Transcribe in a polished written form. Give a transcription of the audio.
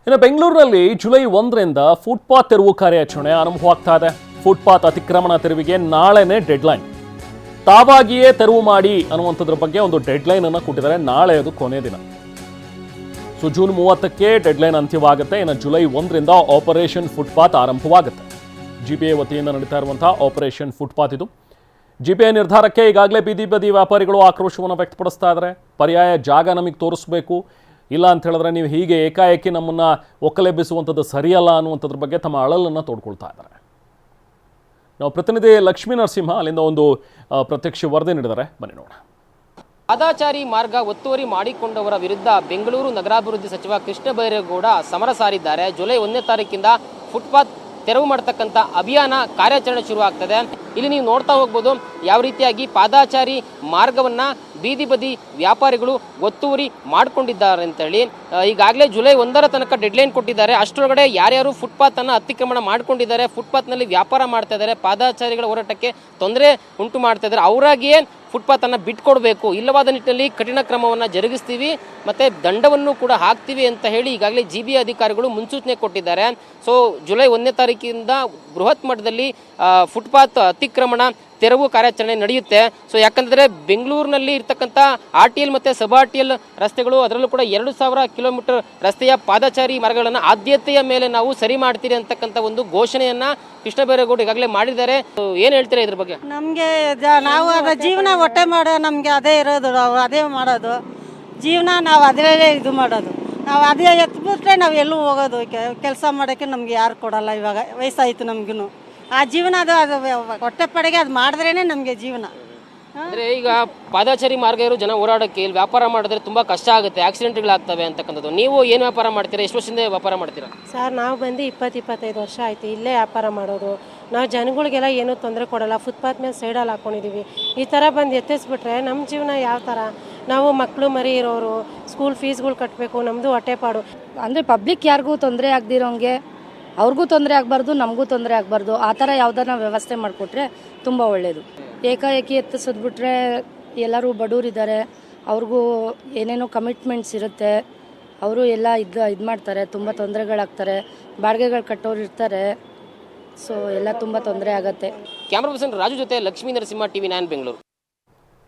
ಇನ್ನು ಬೆಂಗಳೂರಿನಲ್ಲಿ July 1ರಿಂದ footpath ತೆರವು ಕಾರ್ಯಾಚರಣೆ ಆರಂಭವಾಗ್ತಾ ಇದೆ. ಫುಟ್ಪಾತ್ ಅತಿಕ್ರಮಣ ತೆರವಿಗೆ ನಾಳೆನೇ ಡೆಡ್ಲೈನ್. ತಾವಾಗಿಯೇ ತೆರವು ಮಾಡಿ ಅನ್ನುವಂಥದ್ರ ಬಗ್ಗೆ ಒಂದು ಡೆಡ್ಲೈನ್ ಅನ್ನು ಕೊಟ್ಟಿದ್ದಾರೆ. ನಾಳೆ ಅದು ಕೊನೆ ದಿನ. ಸೊ ಜೂನ್ 30ಕ್ಕೆ ಡೆಡ್ಲೈನ್ ಅಂತ್ಯವಾಗುತ್ತೆ. ಇನ್ನು ಜುಲೈ 1ರಿಂದ ಆಪರೇಷನ್ ಫುಟ್ಪಾತ್ ಆರಂಭವಾಗುತ್ತೆ. ಜಿಪಿಎ ವತಿಯಿಂದ ನಡೀತಾ ಇರುವಂತಹ ಆಪರೇಷನ್ ಫುಟ್ಪಾತ್ ಇದು. ಜಿಪಿಎ ನಿರ್ಧಾರಕ್ಕೆ ಈಗಾಗಲೇ ಬೀದಿ ಬದಿ ವ್ಯಾಪಾರಿಗಳು ಆಕ್ರೋಶವನ್ನು ವ್ಯಕ್ತಪಡಿಸ್ತಾ ಇದ್ದಾರೆ. ಪರ್ಯಾಯ ಜಾಗ ನಮಗೆ ತೋರಿಸಬೇಕು, ಇಲ್ಲ ಅಂತ ಹೇಳಿದ್ರೆ ನೀವು ಹೀಗೆ ಏಕಾಏಕಿ ನಮ್ಮನ್ನು ಒಕ್ಕಲೆಬ್ಬಿಸುವಂಥದ್ದು ಸರಿಯಲ್ಲ ಅನ್ನುವಂಥದ್ರ ಬಗ್ಗೆ ತಮ್ಮ ಅಳಲನ್ನು ತೋಡ್ಕೊಳ್ತಾ ಇದ್ದಾರೆ. ನಾವು ಪ್ರತಿನಿಧಿ ಲಕ್ಷ್ಮೀ ನರಸಿಂಹ ಅಲ್ಲಿಂದ ಒಂದು ಪ್ರತ್ಯಕ್ಷ ವರದಿ ನೀಡಿದ್ದಾರೆ, ಬನ್ನಿ ನೋಡೋಣ. ಪಾದಾಚಾರಿ ಮಾರ್ಗ ಒತ್ತುವರಿ ಮಾಡಿಕೊಂಡವರ ವಿರುದ್ಧ ಬೆಂಗಳೂರು ನಗರಾಭಿವೃದ್ಧಿ ಸಚಿವ ಕೃಷ್ಣ ಬೈರೇಗೌಡ ಸಮರ ಸಾರಿದ್ದಾರೆ. ಜುಲೈ 1ನೇ ತಾರೀಕಿಂದ ಫುಟ್ಪಾತ್ ತೆರವು ಮಾಡತಕ್ಕಂಥ ಅಭಿಯಾನ ಕಾರ್ಯಾಚರಣೆ ಶುರುವಾಗ್ತದೆ. ಇಲ್ಲಿ ನೀವು ನೋಡ್ತಾ ಹೋಗ್ಬೋದು ಯಾವ ರೀತಿಯಾಗಿ ಪಾದಾಚಾರಿ ಮಾರ್ಗವನ್ನು ಬೀದಿ ಬದಿ ವ್ಯಾಪಾರಿಗಳು ಒತ್ತುವರಿ ಮಾಡಿಕೊಂಡಿದ್ದಾರೆ ಅಂತೇಳಿ. ಈಗಾಗಲೇ ಜುಲೈ 1ರ ತನಕ ಡೆಡ್ಲೈನ್ ಕೊಟ್ಟಿದ್ದಾರೆ. ಅಷ್ಟರೊಳಗಡೆ ಯಾರ್ಯಾರು ಫುಟ್ಪಾತನ್ನು ಅತಿಕ್ರಮಣ ಮಾಡ್ಕೊಂಡಿದ್ದಾರೆ, ಫುಟ್ಪಾತ್ನಲ್ಲಿ ವ್ಯಾಪಾರ ಮಾಡ್ತಾ ಇದ್ದಾರೆ, ಪಾದಾಚಾರಿಗಳ ಹೋರಾಟಕ್ಕೆ ತೊಂದರೆ ಉಂಟು ಮಾಡ್ತಾ ಇದ್ದಾರೆ, ಅವರಾಗಿಯೇ ಫುಟ್ಪಾತನ್ನು ಬಿಟ್ಕೊಡ್ಬೇಕು, ಇಲ್ಲವಾದ ನಿಟ್ಟಿನಲ್ಲಿ ಕಠಿಣ ಕ್ರಮವನ್ನು ಜರುಗಿಸ್ತೀವಿ ಮತ್ತು ದಂಡವನ್ನು ಕೂಡ ಹಾಕ್ತೀವಿ ಅಂತ ಹೇಳಿ ಈಗಾಗಲೇ ಜಿಬಿಎ ಅಧಿಕಾರಿಗಳು ಮುನ್ಸೂಚನೆ ಕೊಟ್ಟಿದ್ದಾರೆ. ಸೊ ಜುಲೈ 1ನೇ ತಾರೀಕಿಂದ ಬೃಹತ್ ಮಟ್ಟದಲ್ಲಿ ಫುಟ್ಪಾತ್ ಅತಿಕ್ರಮಣ ತೆರವು ಕಾರ್ಯಾಚರಣೆ ನಡೆಯುತ್ತೆ. ಸೊ ಯಾಕಂದರೆ ಬೆಂಗಳೂರಿನಲ್ಲಿ ಇರ್ತಕ್ಕಂಥ RTL ಮತ್ತು ಸಬ್ RTL ರಸ್ತೆಗಳು, ಅದರಲ್ಲೂ ಕೂಡ 2000 ಕಿಲೋಮೀಟರ್ ರಸ್ತೆಯ ಪಾದಚಾರಿ ಮಾರ್ಗಗಳನ್ನು ಆದ್ಯತೆಯ ಮೇಲೆ ನಾವು ಸರಿ ಮಾಡ್ತೀರಿ ಅಂತಕ್ಕಂಥ ಒಂದು ಘೋಷಣೆಯನ್ನು ಕೃಷ್ಣ ಬೈರೇಗೌಡ ಈಗಾಗಲೇ ಮಾಡಿದ್ದಾರೆ. ಏನು ಹೇಳ್ತೀರಾ ಇದ್ರ ಬಗ್ಗೆ? ನಮಗೆ ನಾವು ಅದ ಜೀವನ ಹೊಟ್ಟೆ ಮಾಡೋ ನಮಗೆ ಅದೇ ಇರೋದು, ನಾವು ಅದೇ ಮಾಡೋದು ಜೀವನ, ನಾವು ಅದೇ ಇದು ಮಾಡೋದು. ನಾವು ಅದೇ ಎತ್ಬಿಟ್ರೆ ನಾವು ಎಲ್ಲೂ ಹೋಗೋದು, ಕೆಲಸ ಮಾಡೋಕ್ಕೆ ನಮ್ಗೆ ಯಾರು ಕೊಡಲ್ಲ. ಇವಾಗ ವಯಸ್ಸಾಯಿತು ನಮಗೂ. ಆ ಜೀವನ ಅದು ಹೊಟ್ಟೆ ಪಡೆಗೆ ಅದು ಮಾಡಿದ್ರೇ ನಮಗೆ ಜೀವನ. ಅಂದರೆ ಈಗ ಪಾದಾಚಾರಿ ಮಾರ್ಗ ಇರೋ ಜನ ಓಡಾಡೋಕ್ಕೆ ಇಲ್ಲಿ ವ್ಯಾಪಾರ ಮಾಡಿದ್ರೆ ತುಂಬ ಕಷ್ಟ ಆಗುತ್ತೆ, ಆಕ್ಸಿಡೆಂಟ್ಗಳಾಗ್ತವೆ ಅಂತಕ್ಕಂಥದ್ದು. ನೀವು ಏನು ವ್ಯಾಪಾರ ಮಾಡ್ತೀರಾ? ಎಷ್ಟು ವರ್ಷದಿಂದ ವ್ಯಾಪಾರ ಮಾಡ್ತೀರಾ? ಸರ್ ನಾವು ಬಂದು 20-25 ವರ್ಷ ಆಯಿತು ಇಲ್ಲೇ ವ್ಯಾಪಾರ ಮಾಡೋದು. ನಾವು ಜನಗಳಿಗೆಲ್ಲ ಏನೂ ತೊಂದರೆ ಕೊಡಲ್ಲ. ಫುಟ್ಪಾತ್ ಮೇಲೆ ಸೈಡಲ್ಲಿ ಹಾಕ್ಕೊಂಡಿದ್ದೀವಿ. ಈ ಥರ ಬಂದು ಎತ್ತಿಸ್ಬಿಟ್ರೆ ನಮ್ಮ ಜೀವನ ಯಾವ ಥರ? ನಾವು ಮಕ್ಕಳು ಮರಿ ಇರೋರು, ಸ್ಕೂಲ್ ಫೀಸ್ಗಳು ಕಟ್ಟಬೇಕು, ನಮ್ಮದು ಹೊಟ್ಟೆಪಾಡು. ಅಂದರೆ ಪಬ್ಲಿಕ್ ಯಾರಿಗೂ ತೊಂದರೆ ಆಗದಿರೋಂಗೆ, ಅವ್ರಿಗೂ ತೊಂದರೆ ಆಗಬಾರ್ದು, ನಮಗೂ ತೊಂದರೆ ಆಗಬಾರ್ದು, ಆ ಥರ ಯಾವುದನ್ನ ವ್ಯವಸ್ಥೆ ಮಾಡಿಕೊಟ್ರೆ ತುಂಬ ಒಳ್ಳೆಯದು. ಏಕಾಏಕಿ ಎತ್ತಿಸಿದ್ಬಿಟ್ರೆ ಎಲ್ಲರೂ ಬಡವರಿದ್ದಾರೆ, ಅವ್ರಿಗೂ ಏನೇನೋ ಕಮಿಟ್ಮೆಂಟ್ಸ್ ಇರುತ್ತೆ, ಅವರು ಎಲ್ಲ ಇದು ಮಾಡ್ತಾರೆ, ತುಂಬ ತೊಂದರೆಗಳಾಗ್ತಾರೆ, ಬಾಡಿಗೆಗಳು ಕಟ್ಟೋರು ಇರ್ತಾರೆ. ಸೊ ಎಲ್ಲ ತುಂಬ ತೊಂದರೆ ಆಗುತ್ತೆ. ಕ್ಯಾಮ್ರಾ ಪರ್ಸನ್ ರಾಜು ಜೊತೆ ಲಕ್ಷ್ಮೀ ನರಸಿಂಹ, TV9 ಬೆಂಗಳೂರು.